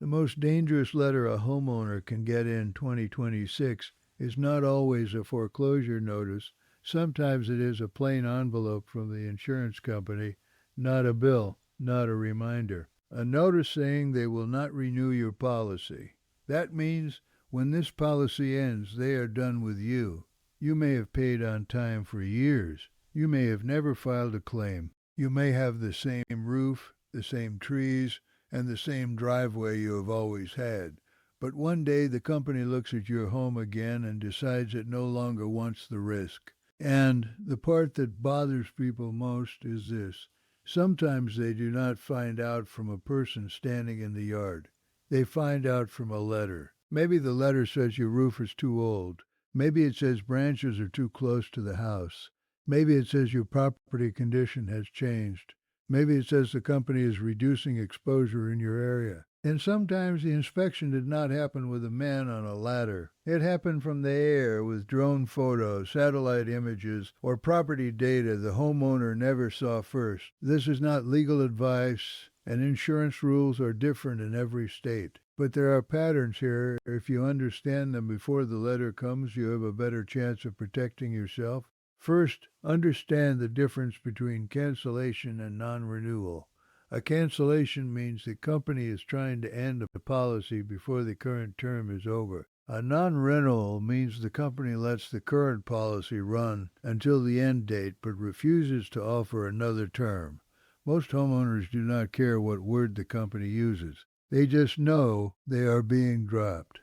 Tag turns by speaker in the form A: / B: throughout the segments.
A: The most dangerous letter a homeowner can get in 2026 is not always a foreclosure notice. Sometimes it is a plain envelope from the insurance company, not a bill, not a reminder. A notice saying they will not renew your policy. That means when this policy ends, they are done with you. You may have paid on time for years. You may have never filed a claim. You may have the same roof, the same trees, and the same driveway you have always had. But one day the company looks at your home again and decides it no longer wants the risk. And the part that bothers people most is this. Sometimes they do not find out from a person standing in the yard. They find out from a letter. Maybe the letter says your roof is too old. Maybe it says branches are too close to the house. Maybe it says your property condition has changed. Maybe it says the company is reducing exposure in your area. And sometimes the inspection did not happen with a man on a ladder. It happened from the air with drone photos, satellite images, or property data the homeowner never saw first. This is not legal advice, and insurance rules are different in every state. But there are patterns here. If you understand them before the letter comes, you have a better chance of protecting yourself. First, understand the difference between cancellation and non-renewal. A cancellation means the company is trying to end a policy before the current term is over. A non-renewal means the company lets the current policy run until the end date but refuses to offer another term. Most homeowners do not care what word the company uses. They just know they are being dropped.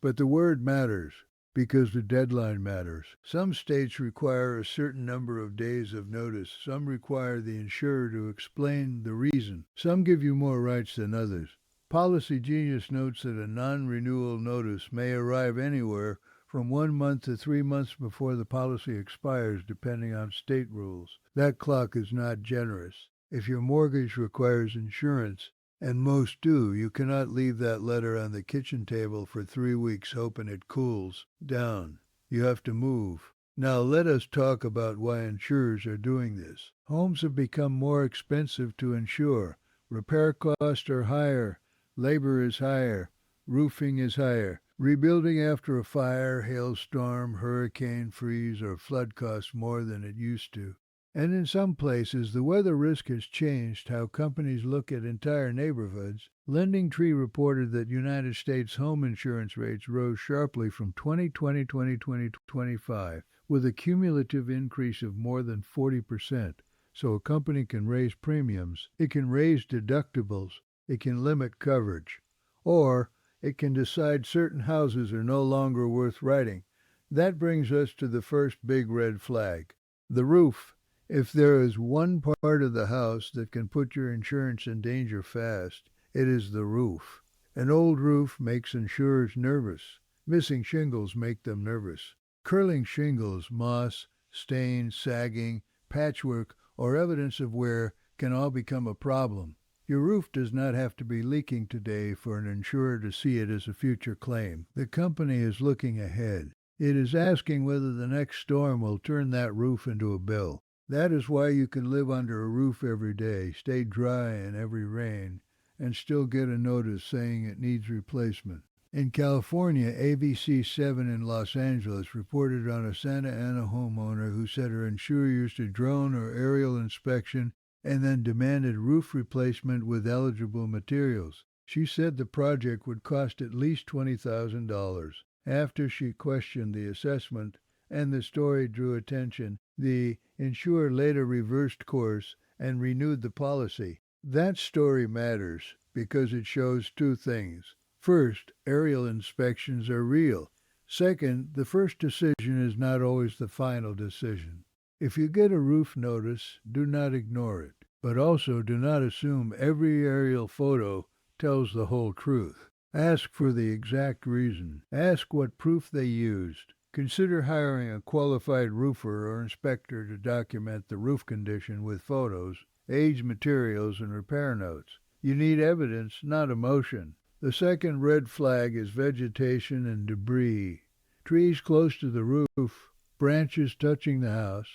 A: But the word matters, because the deadline matters. Some states require a certain number of days of notice. Some require the insurer to explain the reason. Some give you more rights than others. Policy Genius notes that a non-renewal notice may arrive anywhere from 1 month to 3 months before the policy expires, depending on state rules. That clock is not generous. If your mortgage requires insurance, and most do, you cannot leave that letter on the kitchen table for 3 weeks hoping it cools down. You have to move. Now let us talk about why insurers are doing this. Homes have become more expensive to insure. Repair costs are higher. Labor is higher. Roofing is higher. Rebuilding after a fire, hailstorm, hurricane, freeze, or flood costs more than it used to. And in some places, the weather risk has changed how companies look at entire neighborhoods. LendingTree reported that United States home insurance rates rose sharply from 2020 to 2025, with a cumulative increase of more than 40%. So a company can raise premiums, it can raise deductibles, it can limit coverage, or it can decide certain houses are no longer worth writing. That brings us to the first big red flag, the roof. If there is one part of the house that can put your insurance in danger fast, it is the roof. An old roof makes insurers nervous. Missing shingles make them nervous. Curling shingles, moss, stain, sagging, patchwork, or evidence of wear can all become a problem. Your roof does not have to be leaking today for an insurer to see it as a future claim. The company is looking ahead. It is asking whether the next storm will turn that roof into a bill. That is why you can live under a roof every day, stay dry in every rain, and still get a notice saying it needs replacement. In California, ABC7 in Los Angeles reported on a Santa Ana homeowner who said her insurer used a drone or aerial inspection and then demanded roof replacement with eligible materials. She said the project would cost at least $20,000. After she questioned the assessment and the story drew attention, the insurer later reversed course and renewed the policy. That story matters because it shows two things. First, aerial inspections are real. Second, the first decision is not always the final decision. If you get a roof notice, do not ignore it, but also do not assume every aerial photo tells the whole truth. Ask for the exact reason. Ask what proof they used. Consider hiring a qualified roofer or inspector to document the roof condition with photos, age, materials, and repair notes. You need evidence, not emotion. The second red flag is vegetation and debris. Trees close to the roof, branches touching the house,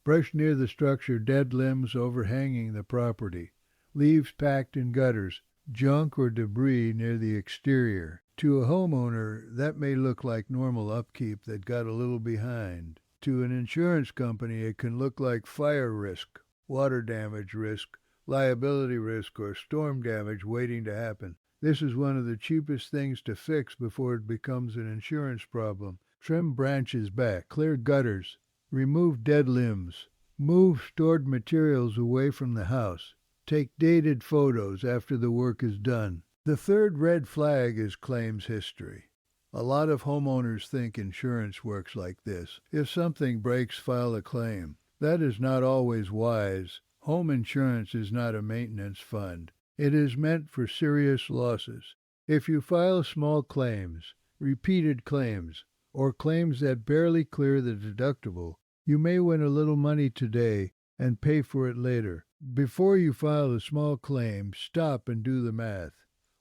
A: brush near the structure, dead limbs overhanging the property, leaves packed in gutters. junk or debris near the exterior. To a homeowner, that may look like normal upkeep that got a little behind. To an insurance company, it can look like fire risk, water damage risk, liability risk, or storm damage waiting to happen. This is one of the cheapest things to fix before it becomes an insurance problem. Trim branches back, clear gutters, remove dead limbs, move stored materials away from the house. Take dated photos after the work is done. The third red flag is claims history. A lot of homeowners think insurance works like this. If something breaks, file a claim. That is not always wise. Home insurance is not a maintenance fund. It is meant for serious losses. If you file small claims, repeated claims, or claims that barely clear the deductible, you may win a little money today and pay for it later. Before you file a small claim, stop and do the math.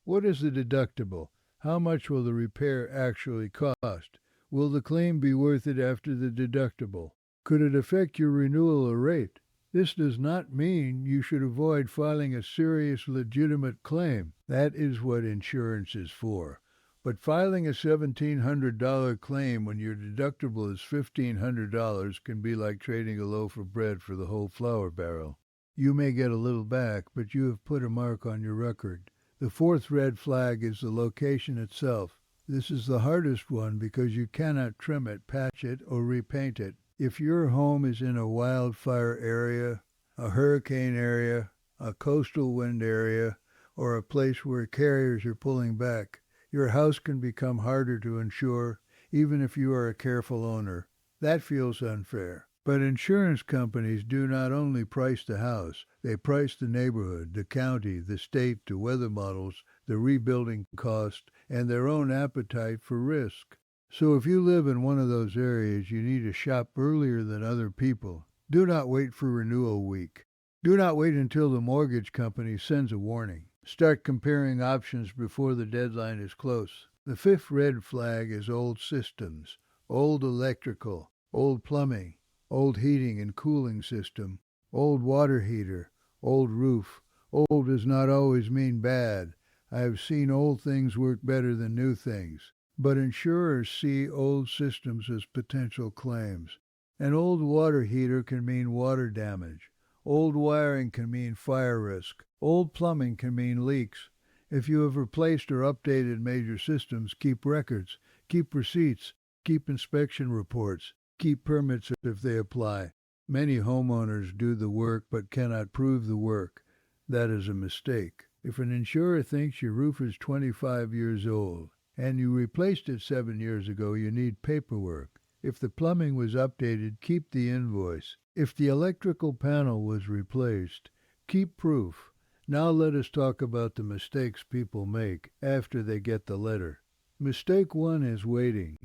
A: What is the deductible? How much will the repair actually cost? Will the claim be worth it after the deductible? Could it affect your renewal or rate? This does not mean you should avoid filing a serious, legitimate claim. That is what insurance is for. But filing a $1,700 claim when your deductible is $1,500 can be like trading a loaf of bread for the whole flour barrel. You may get a little back, but you have put a mark on your record. The fourth red flag is the location itself. This is the hardest one because you cannot trim it, patch it, or repaint it. If your home is in a wildfire area, a hurricane area, a coastal wind area, or a place where carriers are pulling back, your house can become harder to insure, even if you are a careful owner. That feels unfair. But insurance companies do not only price the house, they price the neighborhood, the county, the state, the weather models, the rebuilding cost, and their own appetite for risk. So if you live in one of those areas, you need to shop earlier than other people. Do not wait for renewal week. Do not wait until the mortgage company sends a warning. Start comparing options before the deadline is close. The fifth red flag is old systems, old electrical, old plumbing, old heating and cooling system, old water heater, old roof. Old does not always mean bad. I have seen old things work better than new things. But insurers see old systems as potential claims. An old water heater can mean water damage. Old wiring can mean fire risk. Old plumbing can mean leaks. If you have replaced or updated major systems, keep records, keep receipts, keep inspection reports, keep permits if they apply. Many homeowners do the work but cannot prove the work. That is a mistake. If an insurer thinks your roof is 25 years old and you replaced it 7 years ago, you need paperwork. If the plumbing was updated, keep the invoice. If the electrical panel was replaced, keep proof. Now let us talk about the mistakes people make after they get the letter. Mistake 1 is waiting.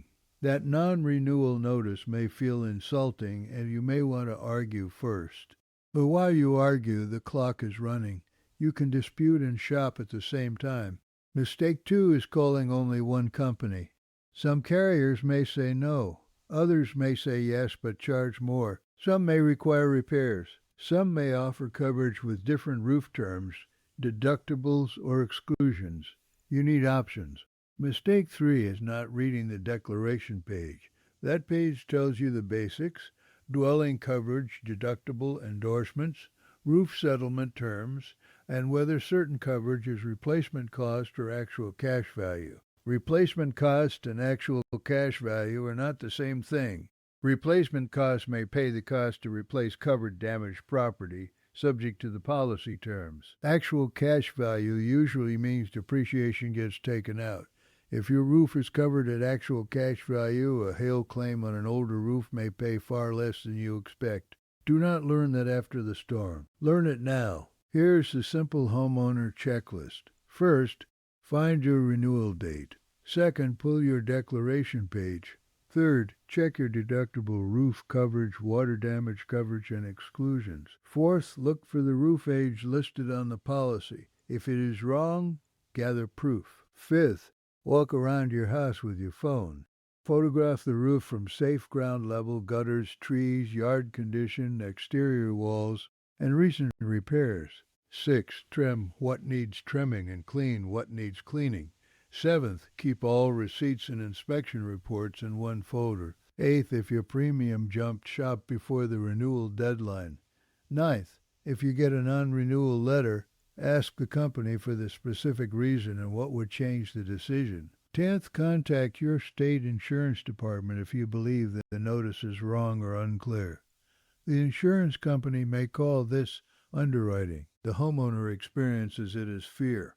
A: That non-renewal notice may feel insulting and you may want to argue first. But while you argue, the clock is running. You can dispute and shop at the same time. Mistake 2 is calling only one company. Some carriers may say no. Others may say yes but charge more. Some may require repairs. Some may offer coverage with different roof terms, deductibles, or exclusions. You need options. Mistake 3 is not reading the declaration page. That page tells you the basics: dwelling coverage, deductible, endorsements, roof settlement terms, and whether certain coverage is replacement cost or actual cash value. Replacement cost and actual cash value are not the same thing. Replacement cost may pay the cost to replace covered damaged property, subject to the policy terms. Actual cash value usually means depreciation gets taken out. If your roof is covered at actual cash value, a hail claim on an older roof may pay far less than you expect. Do not learn that after the storm. Learn it now. Here's the simple homeowner checklist. First, find your renewal date. Second, pull your declaration page. Third, check your deductible, roof coverage, water damage coverage, and exclusions. Fourth, look for the roof age listed on the policy. If it is wrong, gather proof. Fifth, walk around your house with your phone. Photograph the roof from safe ground level, gutters, trees, yard condition, exterior walls, and recent repairs. Sixth, trim what needs trimming and clean what needs cleaning. Seventh, keep all receipts and inspection reports in one folder. Eighth, if your premium jumped, shop before the renewal deadline. Ninth, if you get a non-renewal letter, ask the company for the specific reason and what would change the decision. 10th, contact your state insurance department if you believe that the notice is wrong or unclear. The insurance company may call this underwriting. The homeowner experiences it as fear,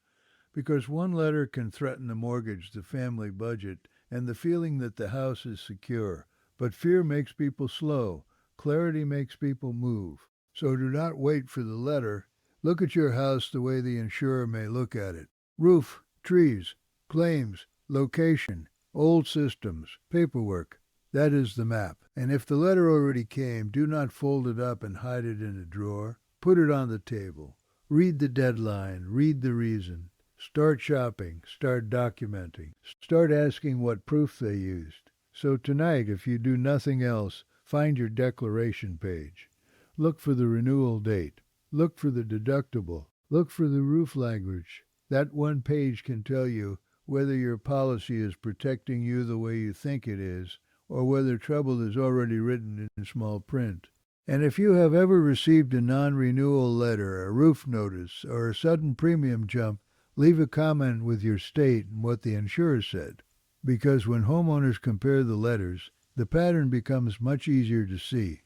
A: because one letter can threaten the mortgage, the family budget, and the feeling that the house is secure. But fear makes people slow. Clarity makes people move. So do not wait for the letter. Look at your house the way the insurer may look at it. Roof, trees, claims, location, old systems, paperwork. That is the map. And if the letter already came, do not fold it up and hide it in a drawer. Put it on the table. Read the deadline. Read the reason. Start shopping. Start documenting. Start asking what proof they used. So tonight, if you do nothing else, find your declaration page. Look for the renewal date. Look for the deductible. Look for the roof language. That one page can tell you whether your policy is protecting you the way you think it is, or whether trouble is already written in small print. And if you have ever received a non-renewal letter, a roof notice, or a sudden premium jump, leave a comment with your state and what the insurer said. Because when homeowners compare the letters, the pattern becomes much easier to see.